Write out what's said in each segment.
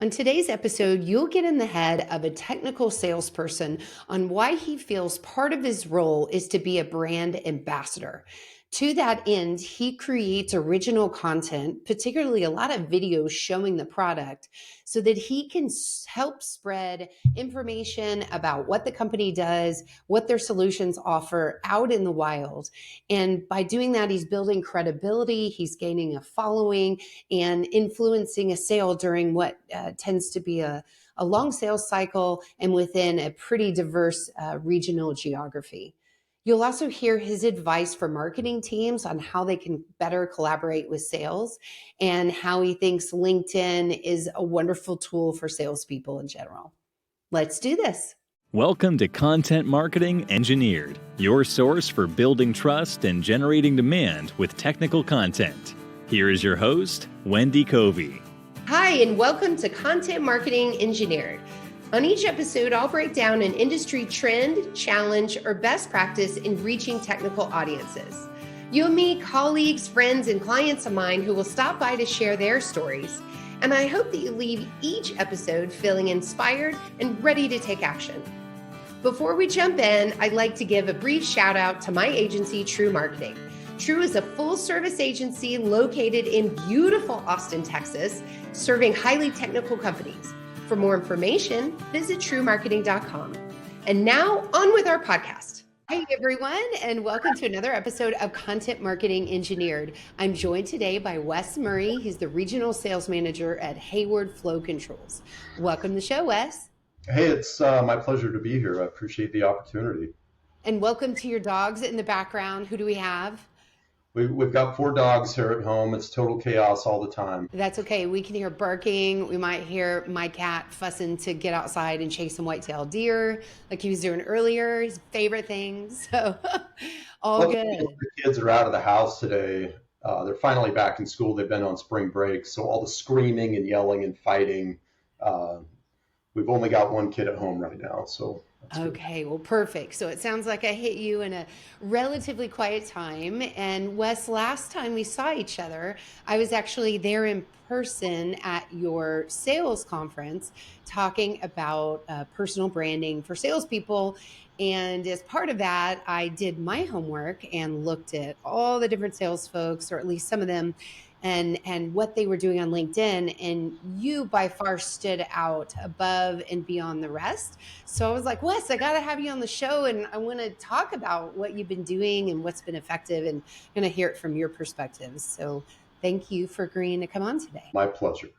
On today's episode, you'll get in the head of a technical salesperson on why he feels part of his role is to be a brand ambassador. To that end, he creates original content, particularly a lot of videos showing the product, so that he can help spread information about what the company does, what their solutions offer out in the wild. And by doing that, he's building credibility, he's gaining a following, and influencing a sale during what tends to be a long sales cycle and within a pretty diverse regional geography. You'll also hear his advice for marketing teams on how they can better collaborate with sales and how he thinks LinkedIn is a wonderful tool for salespeople in general. Let's do this. Welcome to Content Marketing Engineered, your source for building trust and generating demand with technical content. Here is your host, Wendy Covey. Hi, and welcome to Content Marketing Engineered. On each episode, I'll break down an industry trend, challenge, or best practice in reaching technical audiences. You'll meet colleagues, friends, and clients of mine who will stop by to share their stories. And I hope that you leave each episode feeling inspired and ready to take action. Before we jump in, I'd like to give a brief shout out to my agency, True Marketing. True is a full-service agency located in beautiful Austin, Texas, serving highly technical companies. For more information, visit truemarketing.com. And now, on with our podcast. Hey, everyone, and welcome to another episode of Content Marketing Engineered. I'm joined today by Wes Murray. He's the Regional Sales Manager at Hayward Flow Controls. Welcome to the show, Wes. Hey, it's my pleasure to be here. I appreciate the opportunity. And welcome to your dogs in the background. Who do we have? We've got 4 dogs here at home. It's total chaos all the time. That's okay. We can hear barking. We might hear my cat fussing to get outside and chase some white-tailed deer like he was doing earlier, his favorite things. So all good. The kids are out of the house today. They're finally back in school. They've been on spring break. So all the screaming and yelling and fighting. We've only got one kid at home right now. So okay, well, perfect. So it sounds like I hit you in a relatively quiet time. And Wes, last time we saw each other, I was actually there in person at your sales conference talking about personal branding for salespeople. And as part of that, I did my homework and looked at all the different sales folks, or at least some of them, and what they were doing on LinkedIn. And you by far stood out above and beyond the rest. So I was like, Wes, I got to have you on the show, and I want to talk about what you've been doing and what's been effective, and going to hear it from your perspectives. So thank you for agreeing to come on today. My pleasure.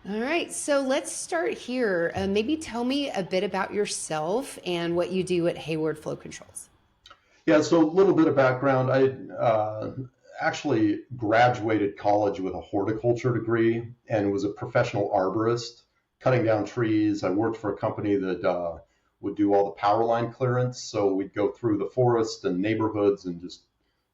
All right, so let's start here. Maybe tell me a bit about yourself and what you do at Hayward Flow Controls. Yeah, so a little bit of background. I actually graduated college with a horticulture degree and was a professional arborist, cutting down trees. I worked for a company that would do all the power line clearance. So we'd go through the forest and neighborhoods and just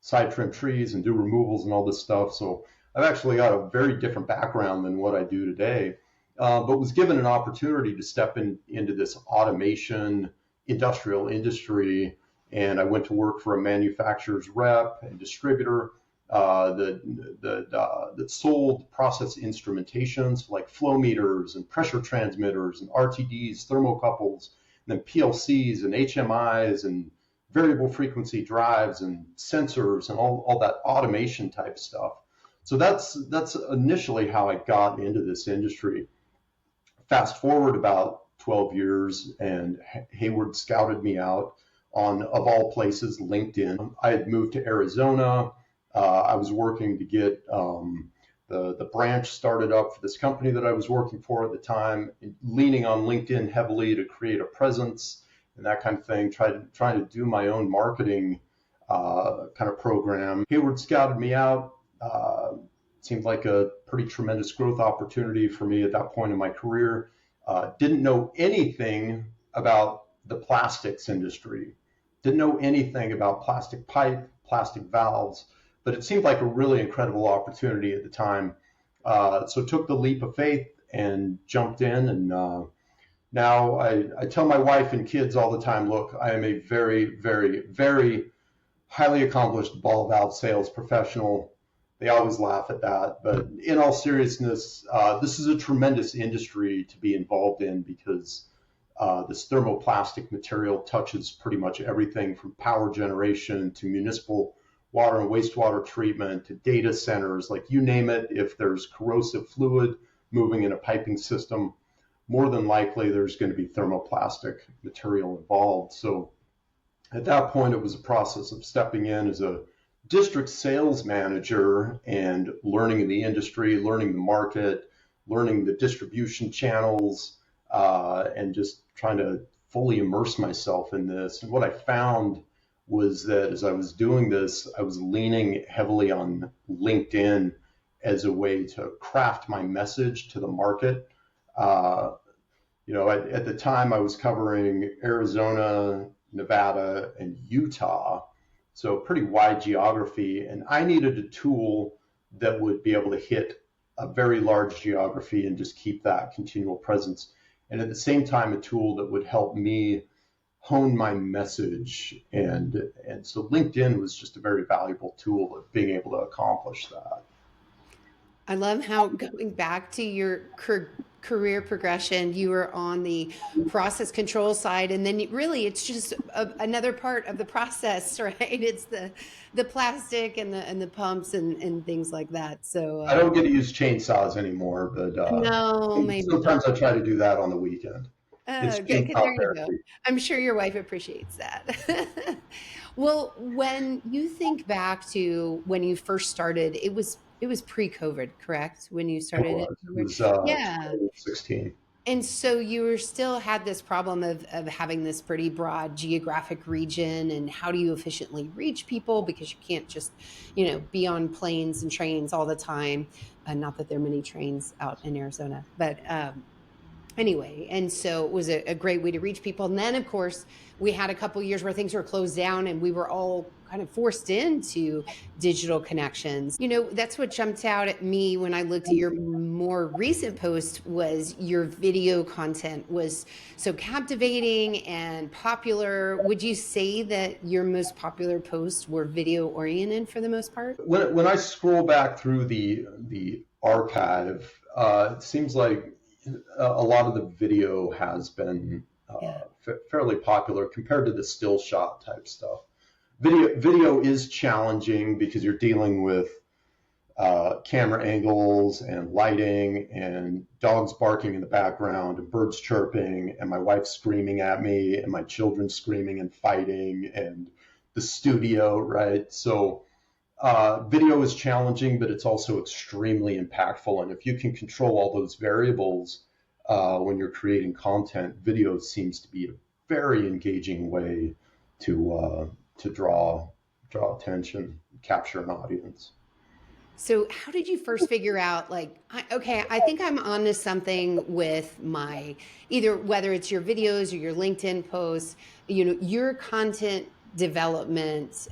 side trim trees and do removals and all this stuff. So I've actually got a very different background than what I do today, but was given an opportunity to step into this automation industrial industry. And I went to work for a manufacturer's rep and distributor that sold process instrumentations like flow meters and pressure transmitters and RTDs, thermocouples, and then PLCs and HMIs and variable frequency drives and sensors and all that automation type stuff. So that's initially how I got into this industry. Fast forward about 12 years, and Hayward scouted me out on, of all places, LinkedIn. I had moved to Arizona. I was working to get the branch started up for this company that I was working for at the time, leaning on LinkedIn heavily to create a presence and that kind of thing, trying to do my own marketing kind of program. Hayward scouted me out. Seemed like a pretty tremendous growth opportunity for me at that point in my career. Didn't know anything about the plastics industry. Didn't know anything about plastic pipe, plastic valves, but it seemed like a really incredible opportunity at the time. So took the leap of faith and jumped in. And now I tell my wife and kids all the time, look, I am a very, very, very highly accomplished ball valve sales professional. they always laugh at that. But in all seriousness, this is a tremendous industry to be involved in because this thermoplastic material touches pretty much everything from power generation to municipal water and wastewater treatment to data centers, like you name it. If there's corrosive fluid moving in a piping system, more than likely there's going to be thermoplastic material involved. So at that point, it was a process of stepping in as a district sales manager and learning the industry, learning the market, learning the distribution channels, and just trying to fully immerse myself in this. And what I found was that as I was doing this, I was leaning heavily on LinkedIn as a way to craft my message to the market. At the time I was covering Arizona, Nevada, and Utah, so pretty wide geography, and I needed a tool that would be able to hit a very large geography and just keep that continual presence. And at the same time, a tool that would help me hone my message. And so LinkedIn was just a very valuable tool of being able to accomplish that. I love how, going back to your career progression, you were on the process control side, and then it's just another part of the process, right? It's the plastic and the pumps and things like that. So I don't get to use chainsaws anymore, but no, maybe sometimes I try to do that on the weekend. Okay, there you go. I'm sure your wife appreciates that. Well, when you think back to when you first started, it was pre-COVID, correct? When you started it was 2016. And so you still had this problem of having this pretty broad geographic region, and how do you efficiently reach people, because you can't just, be on planes and trains all the time. Not that there are many trains out in Arizona, but anyway, and so it was a great way to reach people. And then, of course, we had a couple of years where things were closed down and we were all kind of forced into digital connections. That's what jumped out at me when I looked at your more recent post, was your video content was so captivating and popular. Would you say that your most popular posts were video oriented for the most part? When I scroll back through the archive, it seems like a lot of the video has been fairly popular compared to the still shot type stuff. Video is challenging because you're dealing with camera angles and lighting and dogs barking in the background and birds chirping and my wife screaming at me and my children screaming and fighting and the studio, right? So video is challenging, but it's also extremely impactful. And if you can control all those variables when you're creating content, video seems to be a very engaging way to draw attention, capture an audience. So how did you first figure out, I think I'm onto something with my, whether it's your videos or your LinkedIn posts, your content development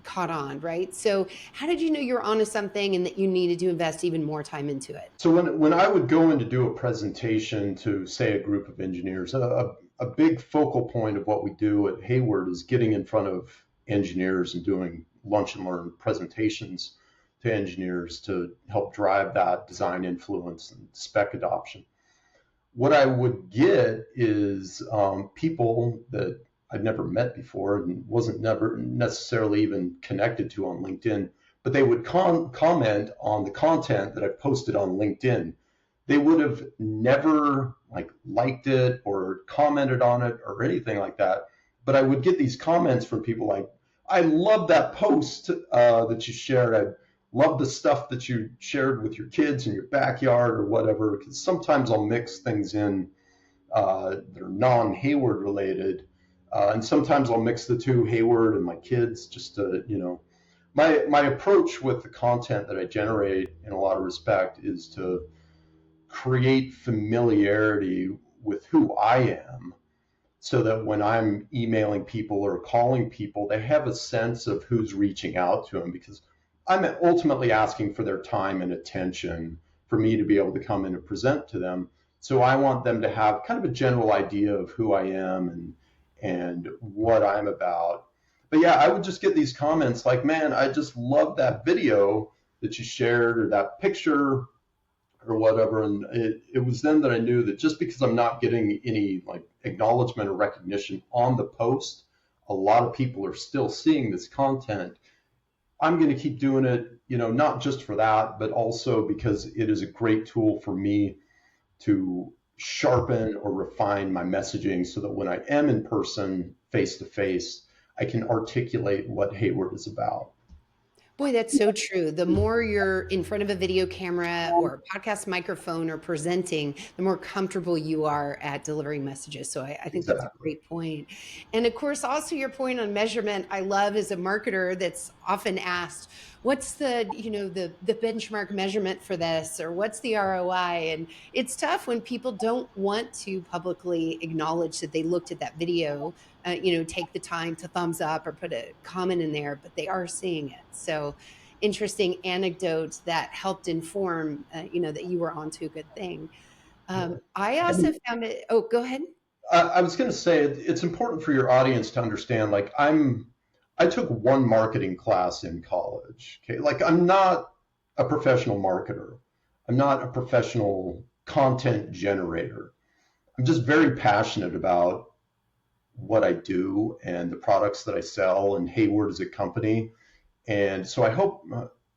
caught on, right? So how did you know you're onto something and that you needed to invest even more time into it? So when I would go in to do a presentation to, say, a group of engineers, a big focal point of what we do at Hayward is getting in front of engineers and doing lunch and learn presentations to engineers to help drive that design influence and spec adoption. What I would get is people that I'd never met before and wasn't never necessarily even connected to on LinkedIn, but they would comment on the content that I posted on LinkedIn. They would have never liked it or commented on it or anything like that. But I would get these comments from people like, I love that post that you shared. I love the stuff that you shared with your kids in your backyard or whatever, because sometimes I'll mix things in that are non-Hayward related. And sometimes I'll mix the two, Hayward and my kids, just to, my approach with the content that I generate in a lot of respect is to create familiarity with who I am, so that when I'm emailing people or calling people, they have a sense of who's reaching out to them, because I'm ultimately asking for their time and attention for me to be able to come in and present to them. So I want them to have kind of a general idea of who I am and what I'm about. But yeah, I would just get these comments like, man, I just love that video. that you shared or that picture or whatever. And it was then that I knew that just because I'm not getting any like acknowledgement or recognition on the post, a lot of people are still seeing this content. I'm going to keep doing it, not just for that, but also because it is a great tool for me to sharpen or refine my messaging so that when I am in person, face to face, I can articulate what Hayward is about. Boy, that's so true. The more you're in front of a video camera or a podcast microphone or presenting, the more comfortable you are at delivering messages. So I think that's a Exactly. great point. And of course, also your point on measurement, I love as a marketer that's often asked, what's the benchmark measurement for this, or what's the ROI? And it's tough when people don't want to publicly acknowledge that they looked at that video, take the time to thumbs up or put a comment in there, but they are seeing it. So interesting anecdotes that helped inform, that you were onto a good thing. I also found it. Oh, go ahead. I was going to say it's important for your audience to understand. Like I took one marketing class in college. Okay, like I'm not a professional marketer. I'm not a professional content generator. I'm just very passionate about what I do and the products that I sell and Hayward as a company. And so I hope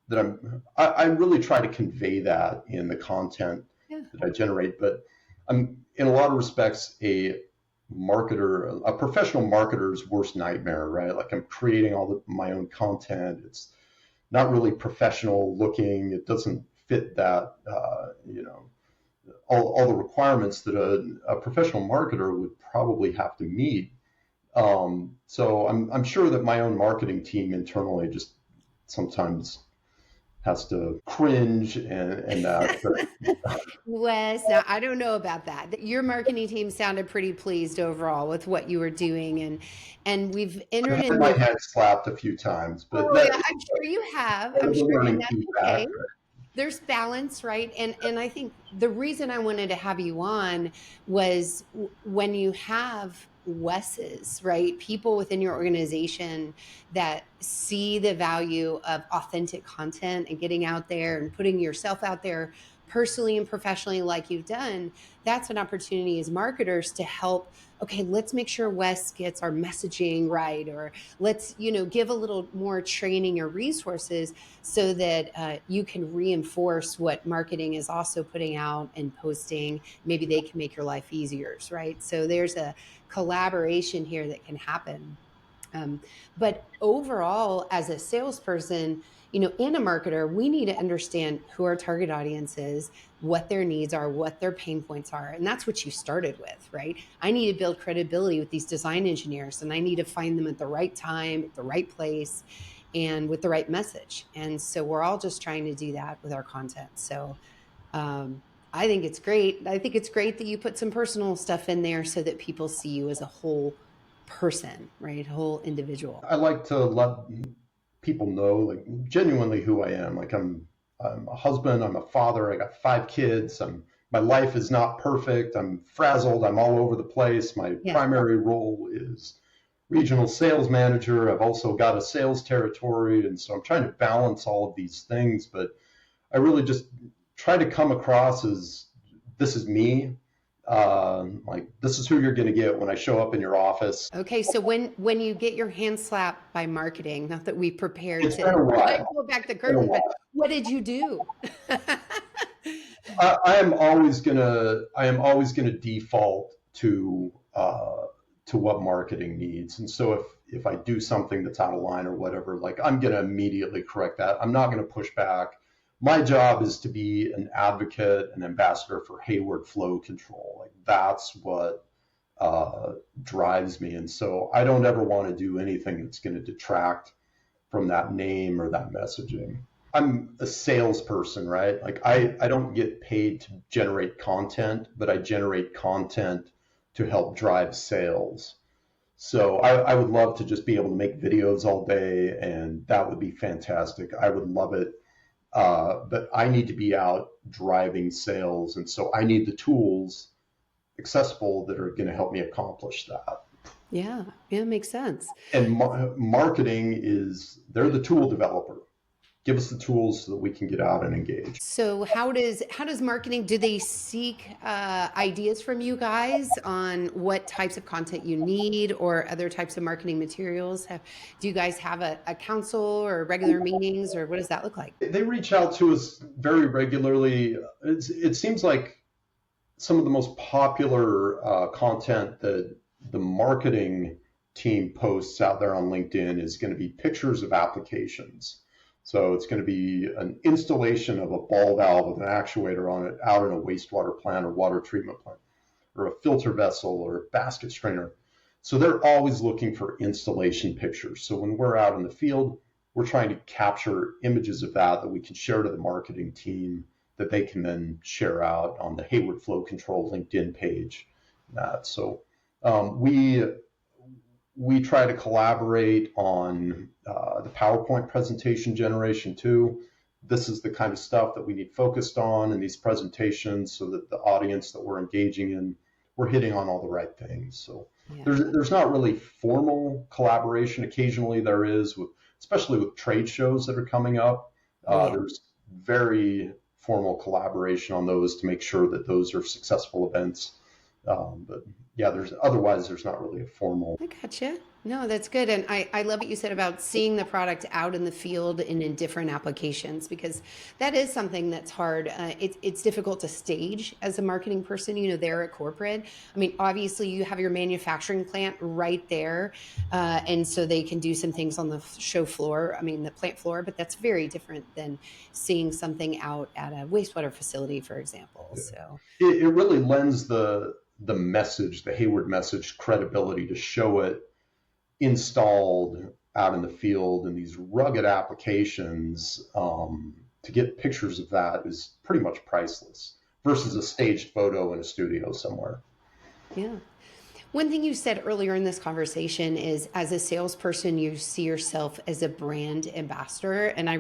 that I really try to convey that in the content that I generate. But I'm in a lot of respects a professional marketer's worst nightmare, right? Like I'm creating my own content. It's not really professional looking. It doesn't fit that, all the requirements that a professional marketer would probably have to meet. So I'm sure that my own marketing team internally just sometimes has to cringe and that. Wes, now I don't know about that. Your marketing team sounded pretty pleased overall with what you were doing, and we've entered I've in had my head slapped a few times, but Oh, yeah, I'm sure you have. I'm sure, and that's okay. feedback. There's balance, right? And I think the reason I wanted to have you on was when you have Wes's, right? People within your organization that see the value of authentic content and getting out there and putting yourself out there personally and professionally like you've done, that's an opportunity as marketers to help. Okay, let's make sure Wes gets our messaging right, or let's give a little more training or resources so that you can reinforce what marketing is also putting out and posting. Maybe they can make your life easier, right? So there's a collaboration here that can happen. But overall, as a salesperson, and a marketer, we need to understand who our target audience is, what their needs are, what their pain points are. And that's what you started with, right? I need to build credibility with these design engineers, and I need to find them at the right time, at the right place, and with the right message. And so we're all just trying to do that with our content. So I think it's great. I think it's great that you put some personal stuff in there so that people see you as a whole person, right? A whole individual. I like to let people know like genuinely who I am. Like I'm a husband, I'm a father, I got 5 kids. My life is not perfect. I'm frazzled. I'm all over the place. My primary role is regional sales manager. I've also got a sales territory. And so I'm trying to balance all of these things, but I really just try to come across as this is me. Like this is who you're going to get when I show up in your office. Okay, so when you get your hand slapped by marketing, not that we prepared It's been a while. pull back the curtain, but what did you do? I am always gonna default to what marketing needs, and so if I do something that's out of line or whatever, like I'm gonna immediately correct that. I'm not gonna push back. My job is to be an advocate, an ambassador for Hayward flow control. Like that's what drives me. And so I don't ever want to do anything that's going to detract from that name or that messaging. I'm a salesperson, right? Like I don't get paid to generate content, but I generate content to help drive sales. So I would love to just be able to make videos all day, and that would be fantastic. I would love it. But I need to be out driving sales. And so I need the tools accessible that are going to help me accomplish that. Yeah, makes sense. And marketing they're the tool developer. give us the tools so that we can get out and engage. So how does marketing, do they seek ideas from you guys on what types of content you need or other types of marketing materials? Do you guys have a council or regular meetings, or what does that look like? They reach out to us very regularly. It seems like some of the most popular content that the marketing team posts out there on LinkedIn is going to be pictures of applications. So it's going to be an installation of a ball valve with an actuator on it out in a wastewater plant or water treatment plant, or a filter vessel or a basket strainer. So they're always looking for installation pictures. So when we're out in the field, we're trying to capture images of that we can share to the marketing team, that they can then share out on the Hayward Flow Control LinkedIn page. So we try to collaborate on the PowerPoint presentation generation too. This is the kind of stuff that we need focused on in these presentations, so that the audience that we're engaging in, we're hitting on all the right things. So yeah. There's not really formal collaboration. Occasionally there is, especially with trade shows that are coming up. There's very formal collaboration on those to make sure that those are successful events. But yeah, there's not really a formal. I gotcha. No, that's good. And I love what you said about seeing the product out in the field and in different applications, because that is something that's hard. It's difficult to stage as a marketing person, there at corporate. I mean, obviously you have your manufacturing plant right there. And so they can do some things on the show floor, the plant floor, but that's very different than seeing something out at a wastewater facility, for example. So it really lends the message, the Hayward message, credibility to show it installed out in the field in these rugged applications. To get pictures of that is pretty much priceless versus a staged photo in a studio somewhere. Yeah. One thing you said earlier in this conversation is, as a salesperson, you see yourself as a brand ambassador. And I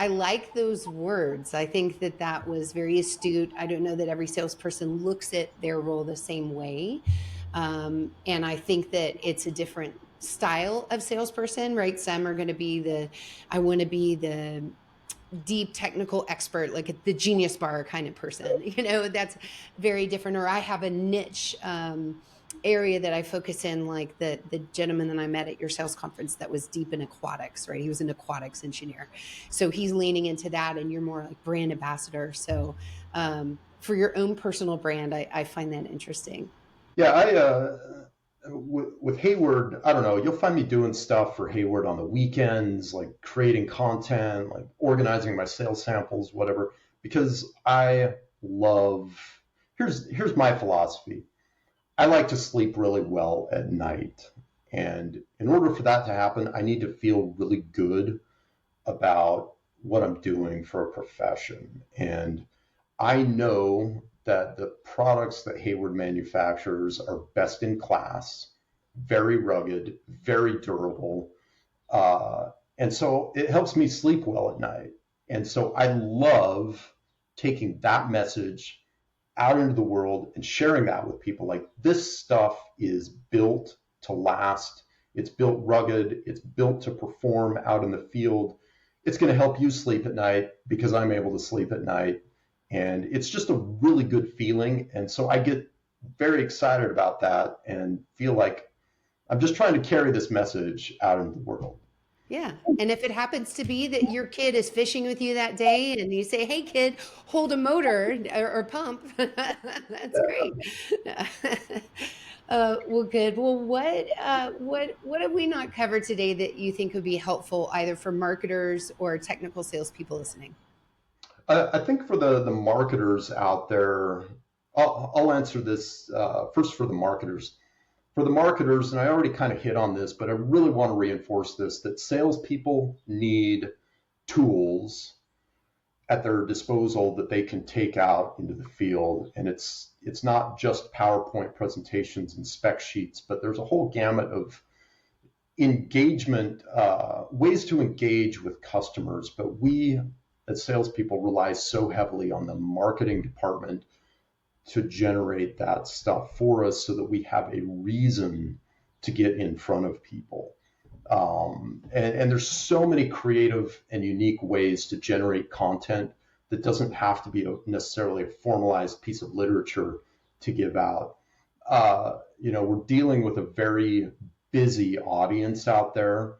like those words. I think that was very astute. I don't know that every salesperson looks at their role the same way. And I think that it's a different style of salesperson, right? Some are going to be I want to be the deep technical expert, like the Genius Bar kind of person, that's very different. Or I have a niche area that I focus in, like the gentleman that I met at your sales conference that was deep in aquatics, right? He was an aquatics engineer. So he's leaning into that, and you're more like brand ambassador. So for your own personal brand, I find that interesting. Yeah, with Hayward, I don't know, you'll find me doing stuff for Hayward on the weekends, like creating content, like organizing my sales samples, whatever, because here's my philosophy. I like to sleep really well at night. And in order for that to happen, I need to feel really good about what I'm doing for a profession. And I know that the products that Hayward manufactures are best in class, very rugged, very durable. And so it helps me sleep well at night. And so I love taking that message out into the world and sharing that with people. Like, this stuff is built to last. It's built rugged. It's built to perform out in the field. It's going to help you sleep at night because I'm able to sleep at night. And it's just a really good feeling. And so I get very excited about that and feel like I'm just trying to carry this message out into the world. Yeah. And if it happens to be that your kid is fishing with you that day and you say, hey, kid, hold a motor or pump, that's great. Well, good. Well, what have we not covered today that you think would be helpful either for marketers or technical salespeople listening? I think for the marketers out there, I'll answer this first for the marketers. For the marketers, and I already kind of hit on this, but I really want to reinforce this, that salespeople need tools at their disposal that they can take out into the field. And it's not just PowerPoint presentations and spec sheets, but there's a whole gamut of engagement, ways to engage with customers. But we, as salespeople, rely so heavily on the marketing department to generate that stuff for us so that we have a reason to get in front of people. And there's so many creative and unique ways to generate content that doesn't have to be necessarily a formalized piece of literature to give out. We're dealing with a very busy audience out there,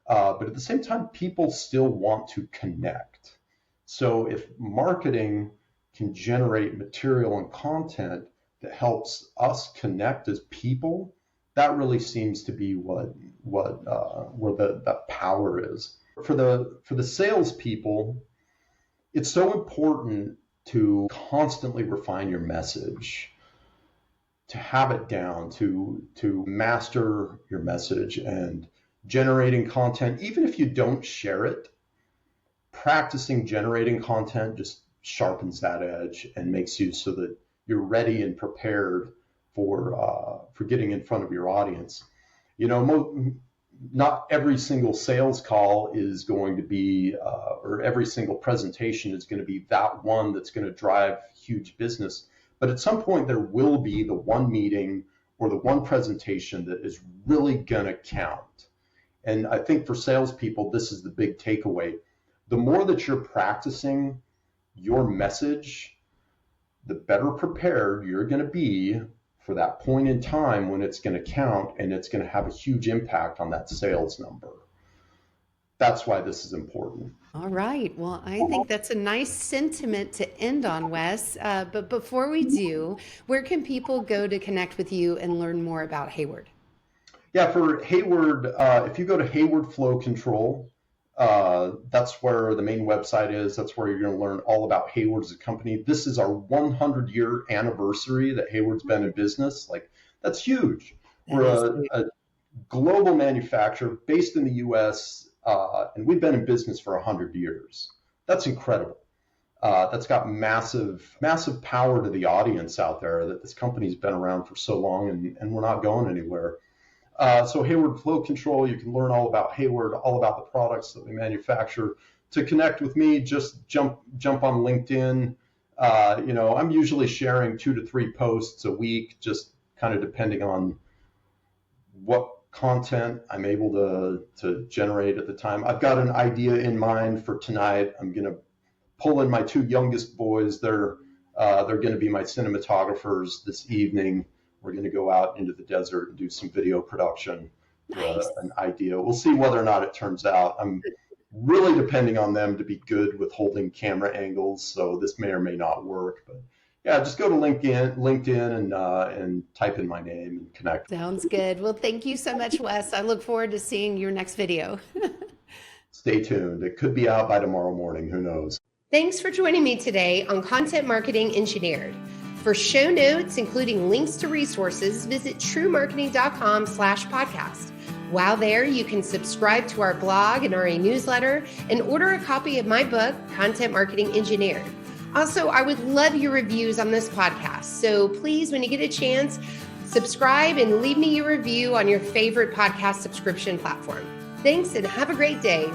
but at the same time, people still want to connect. So if marketing can generate material and content that helps us connect as people, that really seems to be where the power is. For the salespeople, it's so important to constantly refine your message, to have it down, to master your message and generating content. Even if you don't share it, practicing generating content just sharpens that edge and makes you so that you're ready and prepared for getting in front of your audience. Not every single sales call is going to be, or every single presentation is going to be that one that's going to drive huge business. But at some point, there will be the one meeting or the one presentation that is really going to count. And I think for salespeople, this is the big takeaway. The more that you're practicing your message, the better prepared you're going to be for that point in time when it's going to count and it's going to have a huge impact on that sales number. That's why this is important. All right. Well, I think that's a nice sentiment to end on, Wes. But before we do, where can people go to connect with you and learn more about Hayward? Yeah, for Hayward, if you go to Hayward Flow Control, that's where the main website is. That's where you're going to learn all about Hayward as a company. This is our 100-year anniversary that Hayward's been in business. Like, that's huge. We're a global manufacturer based in the U.S., and we've been in business for 100 years. That's incredible. That's got massive, massive power to the audience out there that this company's been around for so long, and we're not going anywhere. So Hayward Flow Control, you can learn all about Hayward, all about the products that we manufacture. To connect with me, just jump on LinkedIn. I'm usually sharing 2 to 3 posts a week, just kind of depending on what content I'm able to generate at the time. I've got an idea in mind for tonight. I'm going to pull in my 2 youngest boys. They're going to be my cinematographers this evening. We're going to go out into the desert and do some video production. Nice. An idea. We'll see whether or not it turns out. I'm really depending on them to be good with holding camera angles, so this may or may not work. But yeah, just go to LinkedIn and type in my name and connect. Sounds good. Well, thank you so much, Wes. I look forward to seeing your next video. Stay tuned. It could be out by tomorrow morning. Who knows? Thanks for joining me today on Content Marketing Engineered. For show notes, including links to resources, visit truemarketing.com/podcast. While there, you can subscribe to our blog and our newsletter and order a copy of my book, Content Marketing Engineered. Also, I would love your reviews on this podcast. So please, when you get a chance, subscribe and leave me your review on your favorite podcast subscription platform. Thanks and have a great day.